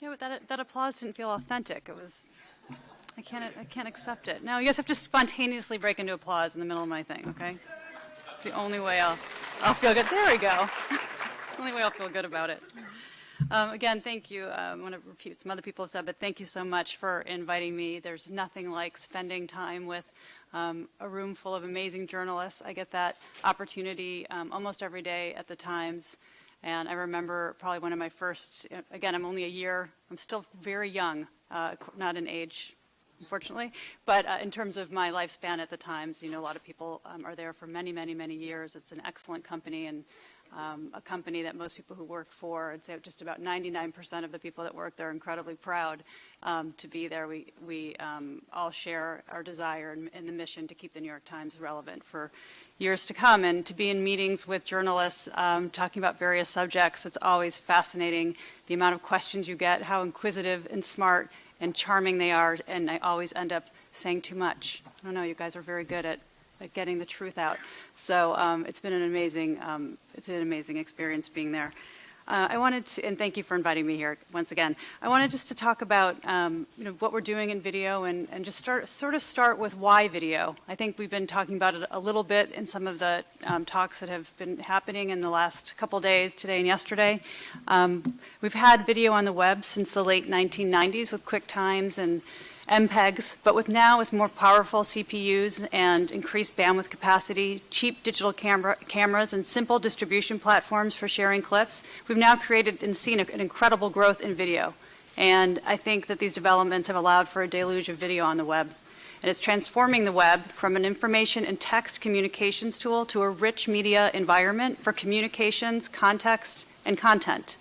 Yeah, but that applause didn't feel authentic. It was, I can't accept it. No, you guys have to spontaneously break into applause in the middle of my thing, okay? It's the only way I'll feel good. There we go. The only way I'll feel good about it. Again, thank you. I want to repeat some other people have said, but thank you so much for inviting me. There's nothing like spending time with a room full of amazing journalists. I get that opportunity almost every day at the Times. And I remember probably one of my first, again, I'm only a year, I'm still very young, not in age, unfortunately, but in terms of my lifespan at the Times, you know, a lot of people are there for many, many, many years. It's an excellent company and a company that most people who work for, I'd say just about 99% of the people that work there are incredibly proud to be there. We all share our desire and the mission to keep the New York Times relevant for years to come, and to be in meetings with journalists talking about various subjects. It's always fascinating the amount of questions you get, how inquisitive and smart and charming they are, and I always end up saying too much. I don't know, you guys are very good at getting the truth out. So it's been an amazing experience being there. I wanted to, and thank you for inviting me here once again. I wanted just to talk about what we're doing in video and just start with why video. I think we've been talking about it a little bit in some of the talks that have been happening in the last couple days, today and yesterday. We've had video on the web since the late 1990s with QuickTimes and MPEGs, but with more powerful CPUs and increased bandwidth capacity, cheap digital cameras, and simple distribution platforms for sharing clips, we've now created and seen an incredible growth in video. And I think that these developments have allowed for a deluge of video on the web. And it's transforming the web from an information and text communications tool to a rich media environment for communications, context, and content.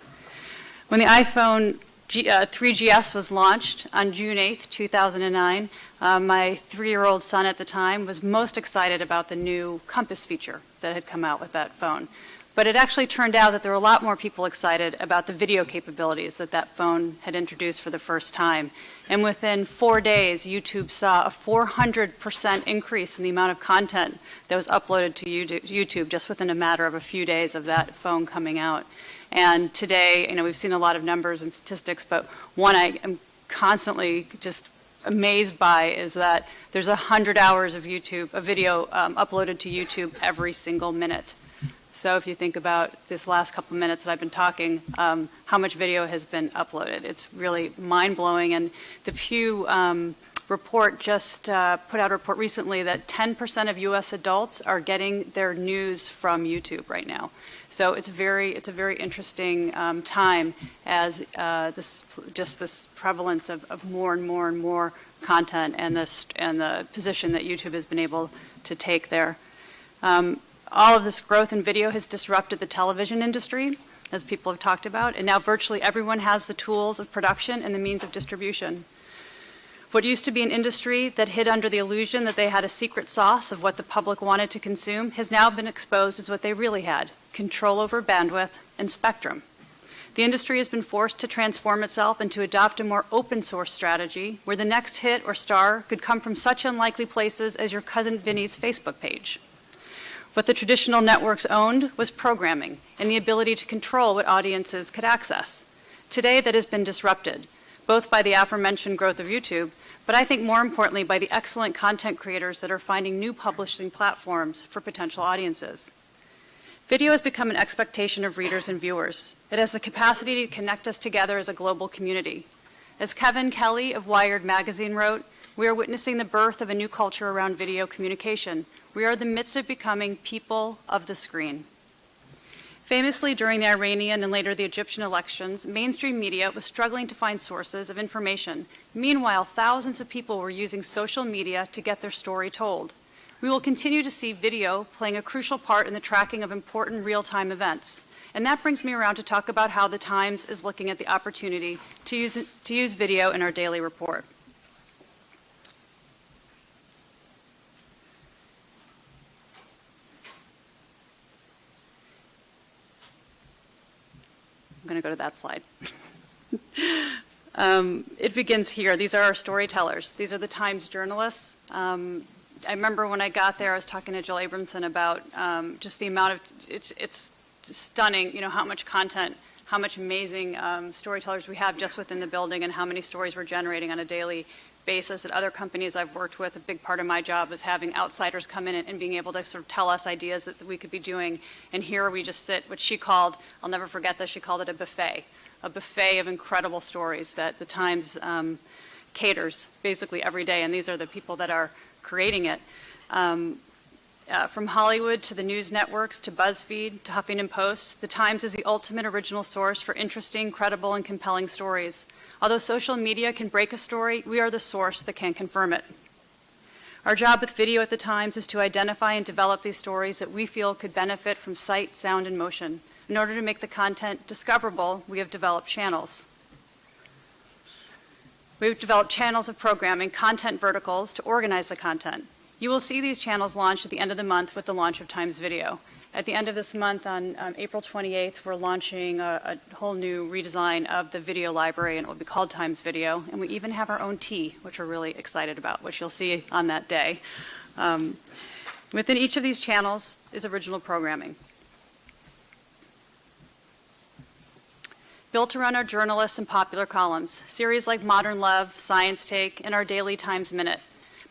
When the iPhone 3GS was launched on June 8th, 2009. My 3-year-old son at the time was most excited about the new Compass feature that had come out with that phone. But it actually turned out that there were a lot more people excited about the video capabilities that phone had introduced for the first time. And within 4 days, YouTube saw a 400% increase in the amount of content that was uploaded to YouTube just within a matter of a few days of that phone coming out. And today, we've seen a lot of numbers and statistics, but one I am constantly just amazed by is that there's 100 hours of video uploaded to YouTube every single minute. So if you think about this last couple of minutes that I've been talking, how much video has been uploaded. It's really mind-blowing. And the Pew report just put out a report recently that 10% of U.S. adults are getting their news from YouTube right now. So it's a very interesting time as this prevalence of more and more and more content and the position that YouTube has been able to take there. All of this growth in video has disrupted the television industry, as people have talked about, and now virtually everyone has the tools of production and the means of distribution. What used to be an industry that hid under the illusion that they had a secret sauce of what the public wanted to consume has now been exposed as what they really had: control over bandwidth and spectrum. The industry has been forced to transform itself and to adopt a more open source strategy where the next hit or star could come from such unlikely places as your cousin Vinny's Facebook page. What the traditional networks owned was programming and the ability to control what audiences could access. Today that has been disrupted, both by the aforementioned growth of YouTube, but I think more importantly by the excellent content creators that are finding new publishing platforms for potential audiences. Video has become an expectation of readers and viewers. It has the capacity to connect us together as a global community. As Kevin Kelly of Wired magazine wrote, we are witnessing the birth of a new culture around video communication. We are in the midst of becoming people of the screen. Famously, during the Iranian and later the Egyptian elections, mainstream media was struggling to find sources of information. Meanwhile, thousands of people were using social media to get their story told. We will continue to see video playing a crucial part in the tracking of important real-time events. And that brings me around to talk about how the Times is looking at the opportunity to use video in our daily report. I'm going to go to that slide. It begins here. These are our storytellers. These are the Times journalists. I remember when I got there, I was talking to Jill Abramson about just the amount of, it's stunning, how much content how much amazing storytellers we have just within the building and how many stories we're generating on a daily basis. At other companies I've worked with, a big part of my job is having outsiders come in and being able to sort of tell us ideas that we could be doing. And here we just sit, what she called, I'll never forget this, she called it a buffet of incredible stories that the Times caters basically every day. And these are the people that are creating it. From Hollywood to the news networks to BuzzFeed to Huffington Post, the Times is the ultimate original source for interesting, credible, and compelling stories. Although social media can break a story, we are the source that can confirm it. Our job with video at the Times is to identify and develop these stories that we feel could benefit from sight, sound, and motion. In order to make the content discoverable, we have developed channels. We've developed channels of programming, content verticals, to organize the content. You will see these channels launched at the end of the month with the launch of Times Video. At the end of this month, on April 28th, we're launching a whole new redesign of the video library, and it will be called Times Video. And we even have our own tea, which we're really excited about, which you'll see on that day. Within each of these channels is original programming. Built around our journalists and popular columns, series like Modern Love, Science Take, and our daily Times Minute.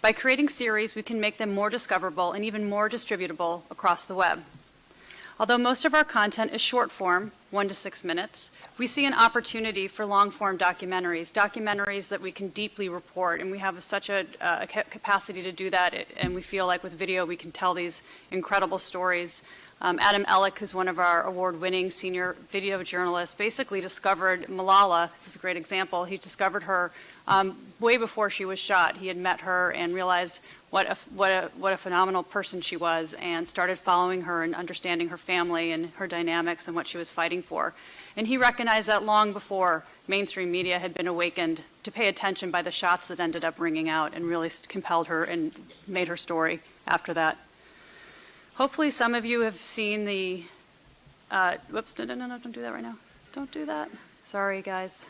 By creating series, we can make them more discoverable and even more distributable across the web. Although most of our content is short form, 1 to 6 minutes, we see an opportunity for long form documentaries that we can deeply report, and we have such a capacity to do that, and we feel like with video we can tell these incredible stories. Adam Ellick, who's one of our award-winning senior video journalists, basically discovered Malala, is a great example. He discovered her way before she was shot. He had met her and realized what a phenomenal person she was, and started following her and understanding her family and her dynamics and what she was fighting for. And he recognized that long before mainstream media had been awakened to pay attention by the shots that ended up ringing out, and really compelled her and made her story after that. Hopefully some of you have seen the, whoops, no, don't do that right now. Don't do that. Sorry, guys.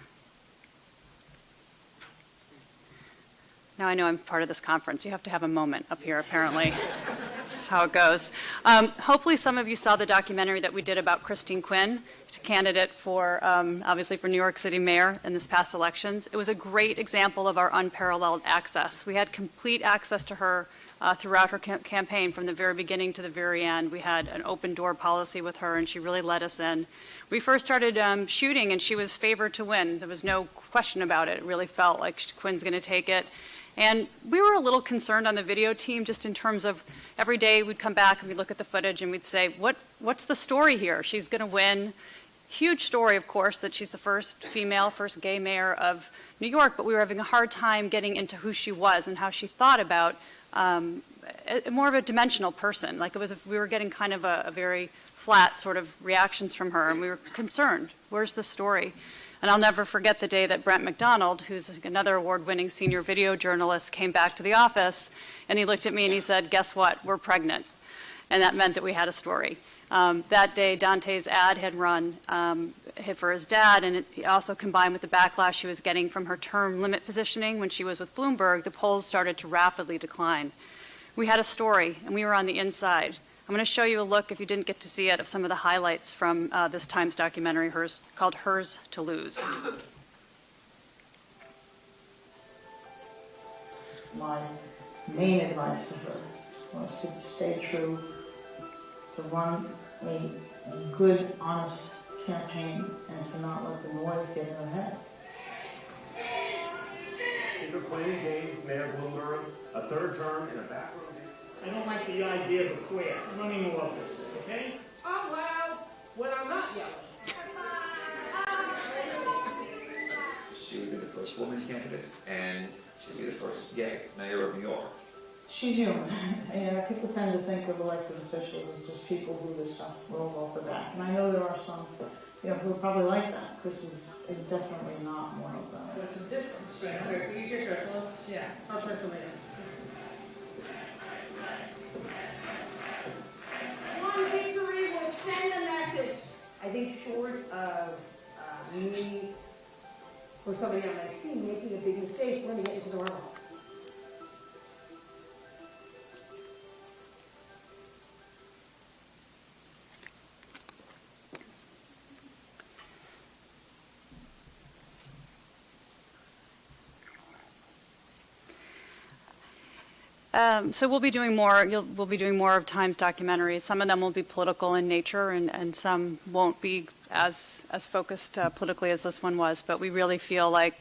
Now I know I'm part of this conference. You have to have a moment up here, apparently. That's how it goes. Hopefully some of you saw the documentary that we did about Christine Quinn, a candidate for, obviously, for New York City mayor in this past elections. It was a great example of our unparalleled access. We had complete access to her throughout her campaign, from the very beginning to the very end. We had an open door policy with her, and she really let us in. We first started shooting, and she was favored to win. There was no question about it. It really felt like Quinn's going to take it. And we were a little concerned on the video team, just in terms of every day we'd come back and we'd look at the footage and we'd say, what's the story here? She's going to win. Huge story, of course, that she's the first female, first gay mayor of New York, but we were having a hard time getting into who she was and how she thought about more of a dimensional person. Like we were getting kind of a very flat sort of reactions from her, and we were concerned. Where's the story? And I'll never forget the day that Brent McDonald, who's another award-winning senior video journalist, came back to the office, and he looked at me and he said, "Guess what? We're pregnant." And that meant that we had a story. That day, Dante's ad had run for his dad, and it also combined with the backlash she was getting from her term limit positioning when she was with Bloomberg. The polls started to rapidly decline. We had a story, and we were on the inside. I'm going to show you a look, if you didn't get to see it, of some of the highlights from this Times documentary called Hers to Lose. My main advice to her was to stay true, to run a good, honest campaign, and to not let the noise get in her head. Speaker Quinn gave Mayor Bloomberg a third term in a backroom. I don't like the idea of a queer running for office, okay? Oh, well, when I'm not yelling. She would be the first woman candidate, and she'd be the first gay mayor of New York. She's human. And people tend to think of elected officials as just people who this stuff rolls off their back. And I know there are some, who are probably like that. Chris is definitely not one of them. What's the difference? Right, you get your clothes? Yeah, I'll try something else. One victory will send a message. I think short of me or somebody on my team making a big mistake, running it into the runoff. So we'll be doing more. We'll be doing more of Times documentaries. Some of them will be political in nature, and some won't be as focused politically as this one was. But we really feel like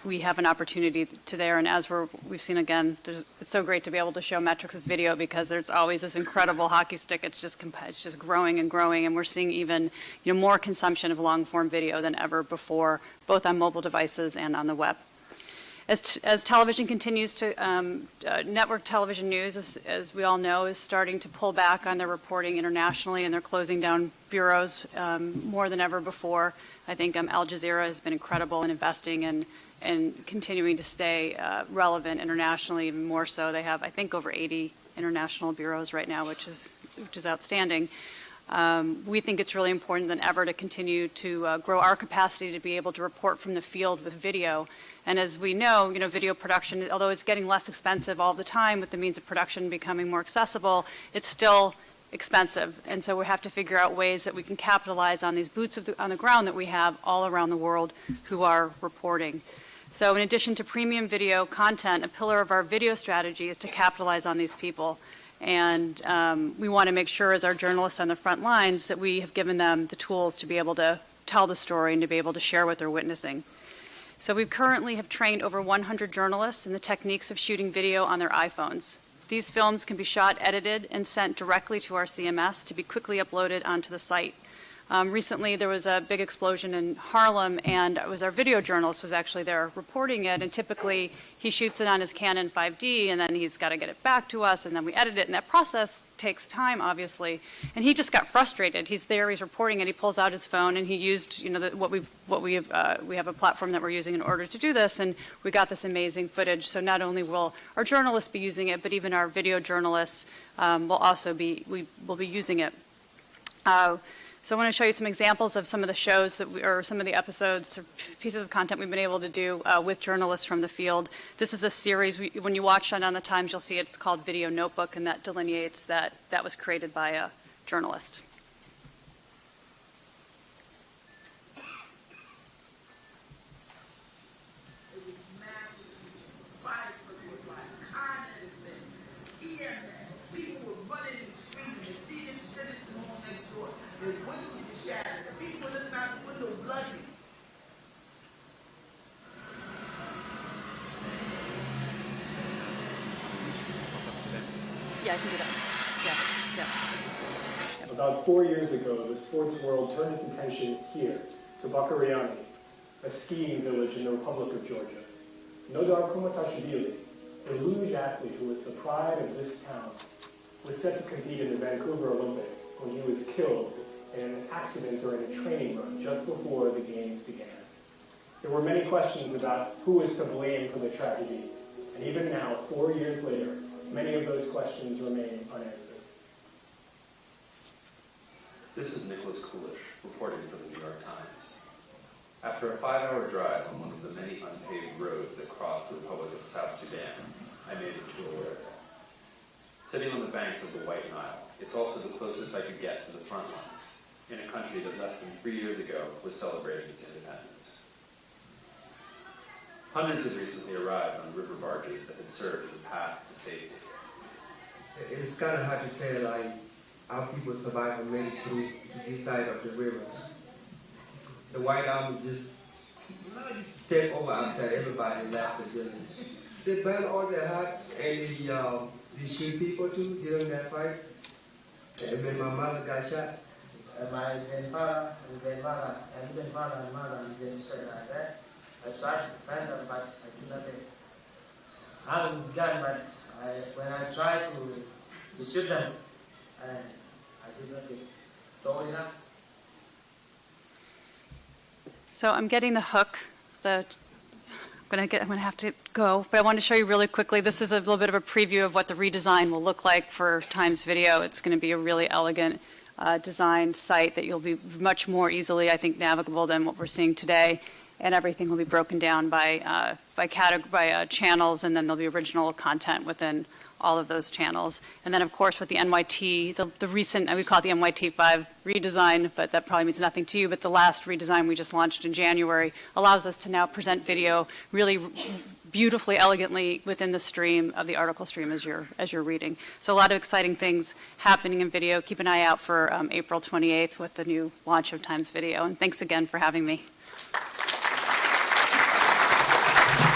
we have an opportunity to there. And as we've seen again, it's so great to be able to show metrics with video because there's always this incredible hockey stick. It's just growing and growing, and we're seeing even more consumption of long form video than ever before, both on mobile devices and on the web. As television continues to, network television news, as we all know, is starting to pull back on their reporting internationally, and they're closing down bureaus more than ever before. I think Al Jazeera has been incredible in investing and continuing to stay relevant internationally, even more so. They have, I think, over 80 international bureaus right now, which is outstanding. We think it's really important than ever to continue to grow our capacity to be able to report from the field with video. And as we know, video production, although it's getting less expensive all the time with the means of production becoming more accessible, it's still expensive. And so we have to figure out ways that we can capitalize on these boots on the ground that we have all around the world who are reporting. So in addition to premium video content, a pillar of our video strategy is to capitalize on these people. And we want to make sure as our journalists on the front lines that we have given them the tools to be able to tell the story and to be able to share what they're witnessing. So we currently have trained over 100 journalists in the techniques of shooting video on their iPhones. These films can be shot, edited, and sent directly to our CMS to be quickly uploaded onto the site. Recently, there was a big explosion in Harlem, and it was our video journalist was actually there reporting it. And typically, he shoots it on his Canon 5D, and then he's got to get it back to us, and then we edit it. And that process takes time, obviously. And he just got frustrated. He's there, he's reporting it. He pulls out his phone, and he used, we have a platform that we're using in order to do this, and we got this amazing footage. So not only will our journalists be using it, but even our video journalists will also be using it. So I want to show you some examples of some of the shows or some of the episodes or pieces of content we've been able to do with journalists from the field. This is a series, when you watch it on the Times, you'll see it. It's called Video Notebook, and that delineates that was created by a journalist. Yeah, I can do that. Yeah. About 4 years ago, the sports world turned its attention here, to Bakariani, a skiing village in the Republic of Georgia. Nodar Kumatashvili, a luge athlete who was the pride of this town, was set to compete in the Vancouver Olympics when he was killed in an accident during a training run just before the games began. There were many questions about who was to blame for the tragedy, and even now, 4 years later, many of those questions remain unanswered. This is Nicholas Coolish, reporting for the New York Times. After a 5-hour drive on one of the many unpaved roads that cross the Republic of South Sudan, I made it to America. Sitting on the banks of the White Nile, it's also the closest I could get to the front lines, in a country that less than 3 years ago was celebrating its independence. Hundreds had recently arrived on river barges that had served as a path to safety. It's kind of hard to tell how people survive and made it through this side of the river. The White Army just take over after everybody left the village. They burn all their huts and they shoot people too during that fight. And when my mother got shot, my grandfather and mother said that. I tried to defend them, but I did nothing. I had this gun, but when I tried to shoot them, I did nothing. So enough. So I'm getting the hook. I'm going to have to go, but I want to show you really quickly. This is a little bit of a preview of what the redesign will look like for Times Video. It's going to be a really elegant design site that you'll be much more easily, I think, navigable than what we're seeing today. And everything will be broken down by channels, and then there'll be original content within all of those channels. And then, of course, with the NYT, the recent, we call it the NYT 5 redesign, but that probably means nothing to you, but the last redesign we just launched in January allows us to now present video really beautifully, elegantly within the stream of the article stream as you're reading. So a lot of exciting things happening in video. Keep an eye out for April 28th with the new launch of Times Video. And thanks again for having me.